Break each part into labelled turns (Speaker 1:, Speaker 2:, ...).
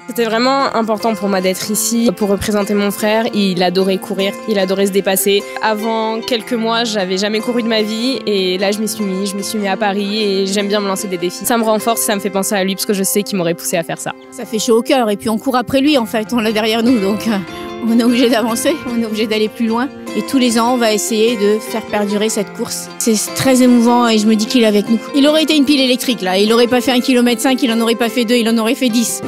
Speaker 1: C'était vraiment important pour moi d'être ici pour représenter mon frère. Il adorait courir, il adorait se dépasser. Avant quelques mois, j'avais jamais couru de ma vie et là je m'y suis mis à Paris et j'aime bien me lancer des défis. Ça me renforce, ça me fait penser à lui parce que je sais qu'il m'aurait poussé à faire ça.
Speaker 2: Ça fait chaud au cœur et puis on court après lui en fait, on l'a derrière nous donc on est obligé d'avancer, on est obligé d'aller plus loin. Et tous les ans, on va essayer de faire perdurer cette course. C'est très émouvant et je me dis qu'il est avec nous. Il aurait été une pile électrique là, il n'aurait pas fait 1,5 km, il en aurait pas fait 2, il en aurait fait 10.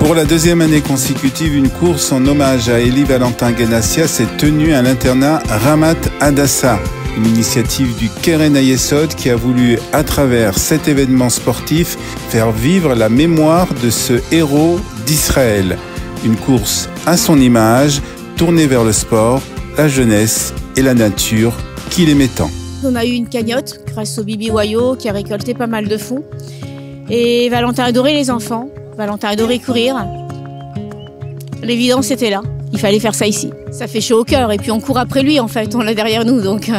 Speaker 3: Pour la deuxième année consécutive, une course en hommage à Elie Valentin Ganassia s'est tenue à l'internat Ramat Hadassah, une initiative du Keren Hayesod qui a voulu, à travers cet événement sportif, faire vivre la mémoire de ce héros d'Israël. Une course à son image, tournée vers le sport, la jeunesse et la nature qu'il aimait tant.
Speaker 2: On a eu une cagnotte grâce au Bibi Wayo qui a récolté pas mal de fonds. Et Valentin adorait les enfants. Valentin adorait courir. L'évidence était là. Il fallait faire ça ici. Ça fait chaud au cœur et puis on court après lui en fait, on l'a derrière nous donc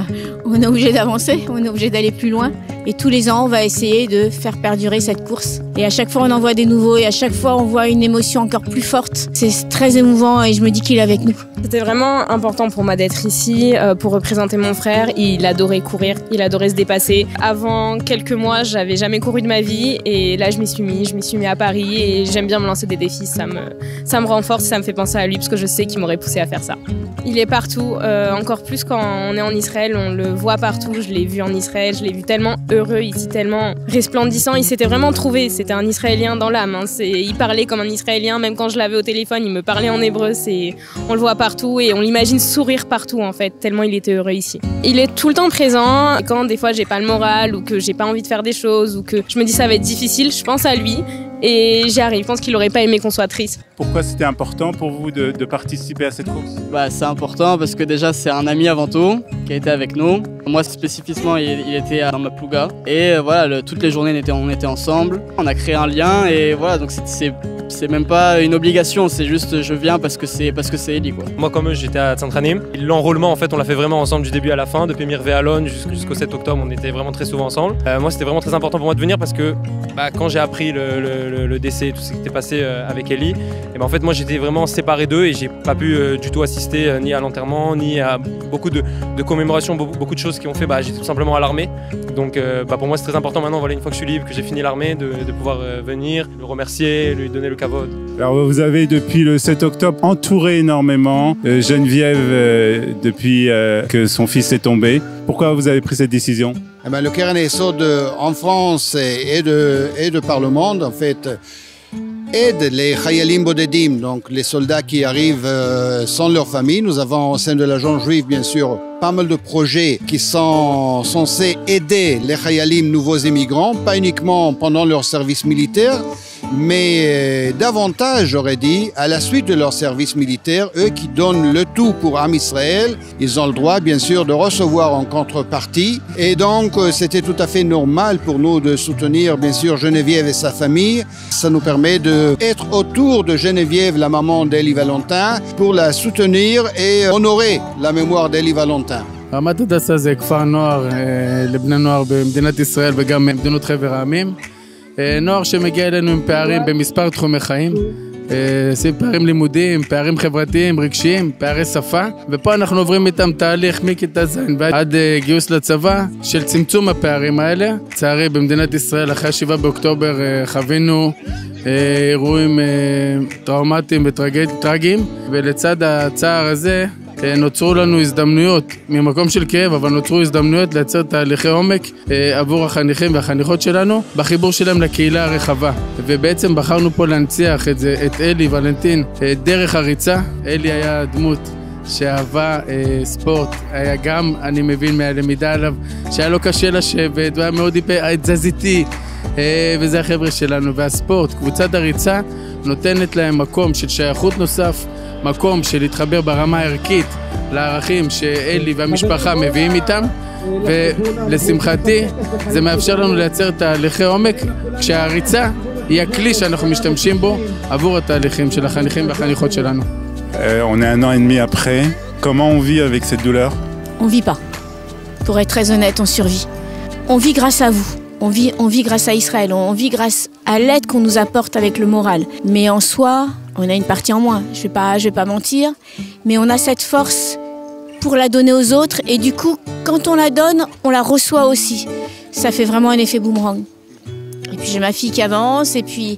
Speaker 2: on est obligé d'avancer, on est obligé d'aller plus loin. Et tous les ans, on va essayer de faire perdurer cette course. Et à chaque fois, on en voit des nouveaux et à chaque fois, on voit une émotion encore plus forte. C'est très émouvant et je me dis qu'il est avec nous.
Speaker 1: C'était vraiment important pour moi d'être ici pour représenter mon frère. Il adorait courir, il adorait se dépasser. Avant quelques mois, j'avais jamais couru de ma vie et là, je m'y suis mis à Paris et j'aime bien me lancer des défis. Ça me renforce, ça me fait penser à lui parce que je sais qu'il m'aurait poussé à faire ça. Il est partout, encore plus quand on est en Israël, on le voit partout. Je l'ai vu en Israël, je l'ai vu tellement heureux ici, tellement resplendissant. Il s'était vraiment trouvé, c'était un Israélien dans l'âme. Il parlait comme un Israélien, même quand je l'avais au téléphone, il me parlait en hébreu. On le voit partout et on l'imagine sourire partout en fait, tellement il était heureux ici. Il est tout le temps présent. Et quand des fois j'ai pas le moral ou que j'ai pas envie de faire des choses ou que je me dis ça va être difficile, je pense à lui et j'y arrive. Je pense qu'il aurait pas aimé qu'on soit triste.
Speaker 3: Pourquoi c'était important pour vous de participer à cette course ?
Speaker 4: C'est important parce que déjà c'est un ami avant tout qui a été avec nous. Moi spécifiquement il était dans ma plouga et voilà, toutes les journées on était ensemble. On a créé un lien et voilà, donc c'est même pas une obligation, c'est juste je viens parce que c'est Elie quoi.
Speaker 5: Moi comme eux j'étais à Tzantranim. L'enrôlement en fait on l'a fait vraiment ensemble du début à la fin, depuis Mirvé Alon jusqu'au 7 octobre on était vraiment très souvent ensemble. Moi c'était vraiment très important pour moi de venir parce que quand j'ai appris le décès et tout ce qui était passé avec Elie, et en fait moi j'étais vraiment séparé d'eux et j'ai pas pu du tout assister ni à l'enterrement ni à beaucoup de commémorations, beaucoup de choses qui ont fait, j'étais tout simplement à l'armée. Donc pour moi c'est très important maintenant, voilà, une fois que je suis libre, que j'ai fini l'armée, de pouvoir venir, le remercier, lui donner le kavod.
Speaker 3: Alors vous avez depuis le 7 octobre entouré énormément Geneviève depuis que son fils est tombé. Pourquoi vous avez pris cette décision ?
Speaker 6: Le Keren Hayesod en France et de par le monde en fait aide les Chayalim Bodedim, donc les soldats qui arrivent sans leur famille. Nous avons au sein de l'agence juive, bien sûr, pas mal de projets qui sont censés aider les Chayalim nouveaux émigrants, pas uniquement pendant leur service militaire, mais davantage, j'aurais dit, à la suite de leur service militaire, eux qui donnent le tout pour Am Israël, ils ont le droit, bien sûr, de recevoir en contrepartie. Et donc, c'était tout à fait normal pour nous de soutenir, bien sûr, Geneviève et sa famille. Ça nous permet d'être autour de Geneviève, la maman d'Elie Valentin, pour la soutenir et honorer la mémoire d'Elie Valentin.
Speaker 7: רמת הדסה זה כפר נוער לבני נוער במדינת ישראל וגם במדינות חבר העמים. נוער שמגיע אלינו עם פערים במספר תחומי חיים. פערים לימודיים, פערים חברתיים, רגשיים, פערי שפה. ופה אנחנו עוברים איתם תהליך מכיתה ז' עד גיוס לצבא של צמצום הפערים האלה. לצערי במדינת ישראל אחרי 7 באוקטובר חווינו אירועים טראומטיים וטרגיים. ולצד הצער הזה נוצרו לנו הזדמנויות, ממקום של כאב, אבל נוצרו הזדמנויות לייצר תהליכי עומק עבור החניכים והחניכות שלנו, בחיבור שלהם לקהילה הרחבה. ובעצם בחרנו פה להנציח את אלי ולנטין דרך הריצה. אלי היה דמות שאהבה ספורט, היה גם, אני מבין מהלמידה עליו, שהיה לו קשה לשבת, והיה מאוד תזזיתי, וזה החבר'ה שלנו. והספורט, קבוצת הריצה, נותנת להם מקום של שייכות נוסף, מקום של להתחבר ברמה הערכית לערכים שאלי והמשפחה מביאים איתם, ולשמחתי זה מאפשר לנו לייצר תהליכי עומק כשהריצה היא הכלי שאנחנו משתמשים בו עבור התהליכים של החניכים והחניכות שלנו.
Speaker 3: On est 1 an et demi après. Comment on vit avec cette douleur?
Speaker 2: On vit pas. Pour être très honnête, on survit. On vit grâce à vous. On vit grâce à Israël. On vit grâce à l'aide qu'on nous apporte avec le moral. Mais en soi, on a une partie en moins. Je vais pas mentir. Mais on a cette force pour la donner aux autres. Et du coup, quand on la donne, on la reçoit aussi. Ça fait vraiment un effet boomerang. Et puis j'ai ma fille qui avance. Et puis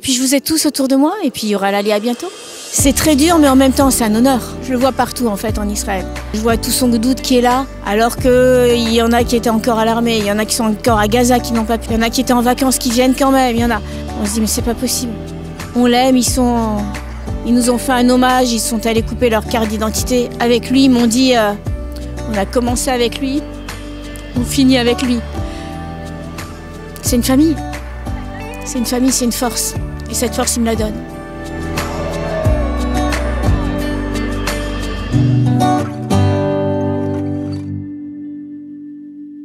Speaker 2: je vous ai tous autour de moi. Et puis il y aura l'Alia bientôt. C'est très dur, mais en même temps, c'est un honneur. Je le vois partout, en fait, en Israël. Je vois tout son gdoud qui est là, alors qu'il y en a qui étaient encore à l'armée, il y en a qui sont encore à Gaza, qui n'ont pas pu. Il y en a qui étaient en vacances, qui viennent quand même, il y en a. On se dit, mais c'est pas possible. On l'aime, ils nous ont fait un hommage, ils sont allés couper leur carte d'identité. Avec lui, ils m'ont dit, on a commencé avec lui, on finit avec lui. C'est une famille. C'est une famille, c'est une force. Et cette force, il me la donne.